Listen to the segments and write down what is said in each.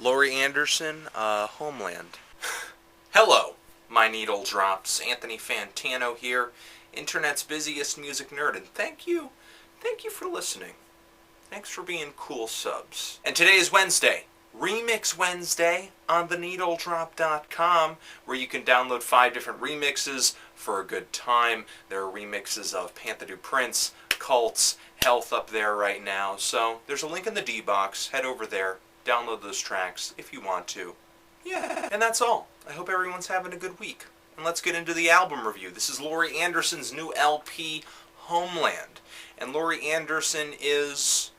Laurie Anderson, Homeland. Hello, my needle drops. Anthony Fantano here, internet's busiest music nerd, and thank you for listening. Thanks for being cool subs. And today is Wednesday, Remix Wednesday on theneedledrop.com, where you can download 5 different remixes for a good time. There are remixes of Panther Du Prince, Cults, Health up there right now, so there's a link in the D box. Head over there, download those tracks if you want to. Yeah, and that's all. I hope everyone's having a good week. And let's get into the album review. This is Laurie Anderson's new LP, Homeland. And Laurie Anderson is...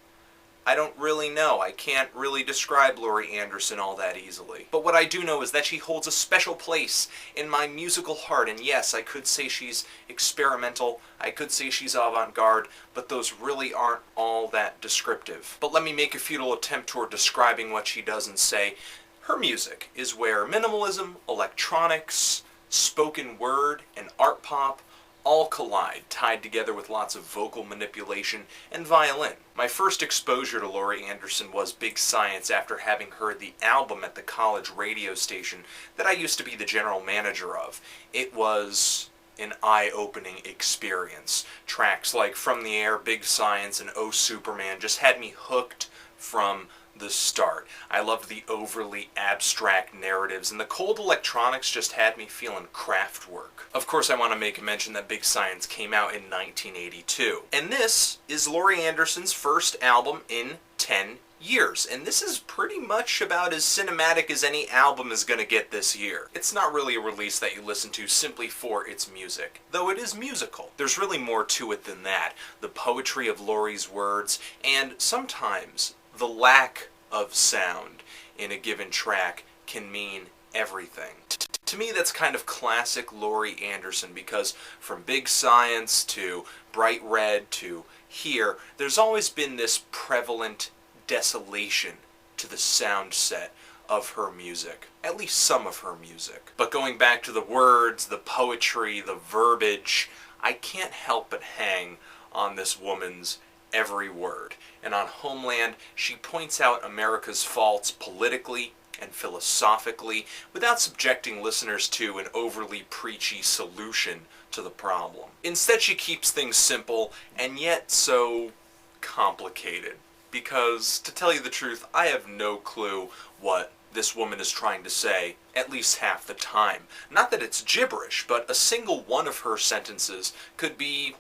I don't really know. I can't really describe Laurie Anderson all that easily. But what I do know is that she holds a special place in my musical heart. And yes, I could say she's experimental. I could say she's avant-garde. But those really aren't all that descriptive. But let me make a futile attempt toward describing what she does and say, her music is where minimalism, electronics, spoken word, and art pop all collide, tied together with lots of vocal manipulation and violin. My first exposure to Laurie Anderson was Big Science after having heard the album at the college radio station that I used to be the general manager of. It was an eye-opening experience. Tracks like From the Air, Big Science, and Oh Superman just had me hooked from the start. I loved the overly abstract narratives, and the cold electronics just had me feeling craft work. Of course, I want to make a mention that Big Science came out in 1982. And this is Laurie Anderson's first album in 10 years. And this is pretty much about as cinematic as any album is going to get this year. It's not really a release that you listen to simply for its music, though it is musical. There's really more to it than that. The poetry of Laurie's words, and sometimes the lack of sound in a given track can mean everything. To me, that's kind of classic Laurie Anderson, because from Big Science to Bright Red to here, there's always been this prevalent desolation to the sound set of her music. At least some of her music. But going back to the words, the poetry, the verbiage, I can't help but hang on this woman's every word. And on Homeland, she points out America's faults politically and philosophically without subjecting listeners to an overly preachy solution to the problem. Instead, she keeps things simple and yet so complicated. Because, to tell you the truth, I have no clue what this woman is trying to say, at least half the time. Not that it's gibberish, but a single one of her sentences could be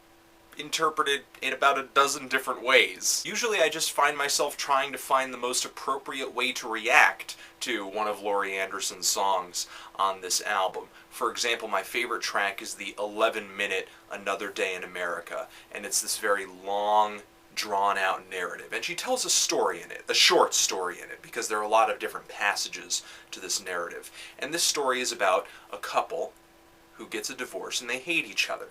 interpreted in about a dozen different ways. Usually I just find myself trying to find the most appropriate way to react to one of Laurie Anderson's songs on this album. For example, my favorite track is the 11-minute Another Day in America, and it's this very long, drawn-out narrative. And she tells a story in it, a short story in it, because there are a lot of different passages to this narrative. And this story is about a couple who gets a divorce and they hate each other.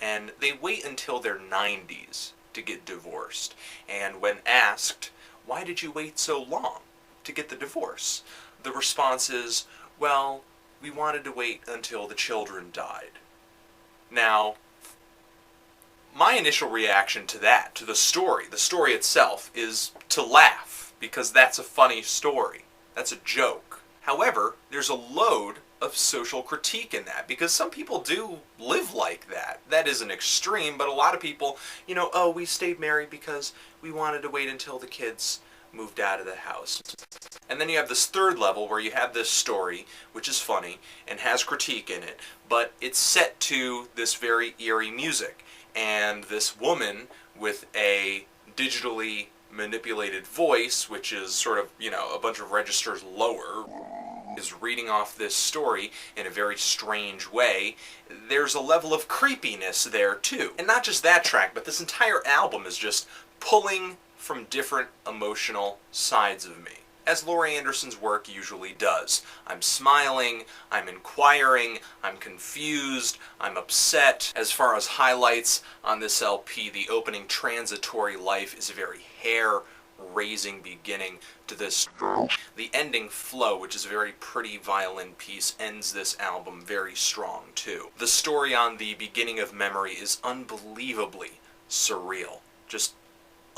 And they wait until their 90s to get divorced. And when asked, why did you wait so long to get the divorce? The response is, well, we wanted to wait until the children died. Now, my initial reaction to that, to the story itself, is to laugh, because that's a funny story. That's a joke. However, there's a load of social critique in that, because some people do live like that. That is an extreme, but a lot of people, oh, we stayed married because we wanted to wait until the kids moved out of the house. And then you have this third level where you have this story, which is funny and has critique in it, but it's set to this very eerie music. And this woman with a digitally manipulated voice, which is sort of, a bunch of registers lower, is reading off this story in a very strange way. There's a level of creepiness there too. And not just that track, but this entire album is just pulling from different emotional sides of me, as Laurie Anderson's work usually does. I'm smiling, I'm inquiring, I'm confused, I'm upset. As far as highlights on this LP, the opening Transitory Life is a very hair-raising beginning to this. The ending Flow, which is a very pretty violin piece, ends this album very strong too. The story on the beginning of Memory is unbelievably surreal. Just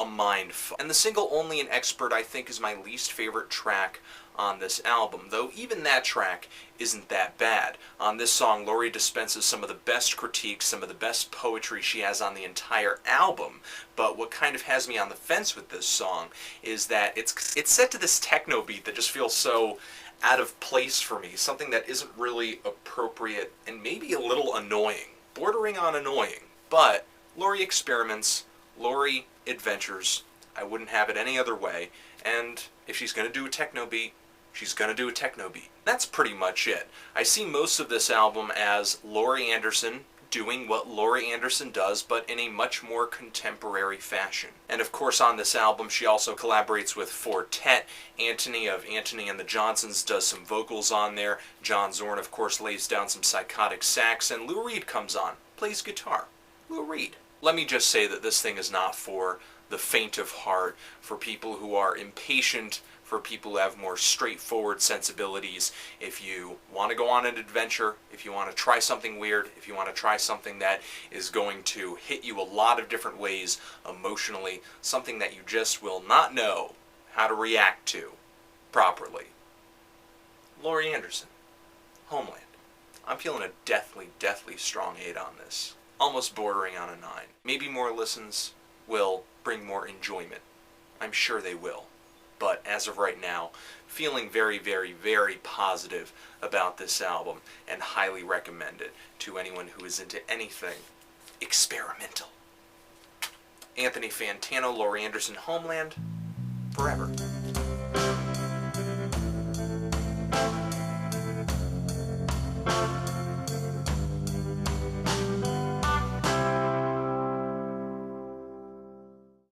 a mind fuck. And the single Only an Expert, I think, is my least favorite track on this album, though even that track isn't that bad. On this song, Laurie dispenses some of the best critiques, some of the best poetry she has on the entire album, but what kind of has me on the fence with this song is that it's set to this techno beat that just feels so out of place for me, something that isn't really appropriate and maybe a little annoying, bordering on annoying. But Laurie experiments, Laurie adventures. I wouldn't have it any other way, and if she's going to do a techno beat, she's going to do a techno beat. That's pretty much it. I see most of this album as Laurie Anderson doing what Laurie Anderson does, but in a much more contemporary fashion. And of course on this album she also collaborates with Four Tet. Antony of Antony and the Johnsons does some vocals on there. John Zorn of course lays down some psychotic sax, and Lou Reed comes on, plays guitar. Lou Reed. Let me just say that this thing is not for the faint of heart, for people who are impatient, for people who have more straightforward sensibilities. If you want to go on an adventure, if you want to try something weird, if you want to try something that is going to hit you a lot of different ways emotionally, something that you just will not know how to react to properly. Laurie Anderson, Homeland. I'm feeling a deathly, deathly strong 8 on this. Almost bordering on a 9. Maybe more listens will bring more enjoyment. I'm sure they will. But as of right now, feeling very, very, very positive about this album and highly recommend it to anyone who is into anything experimental. Anthony Fantano, Laurie Anderson, Homeland, forever.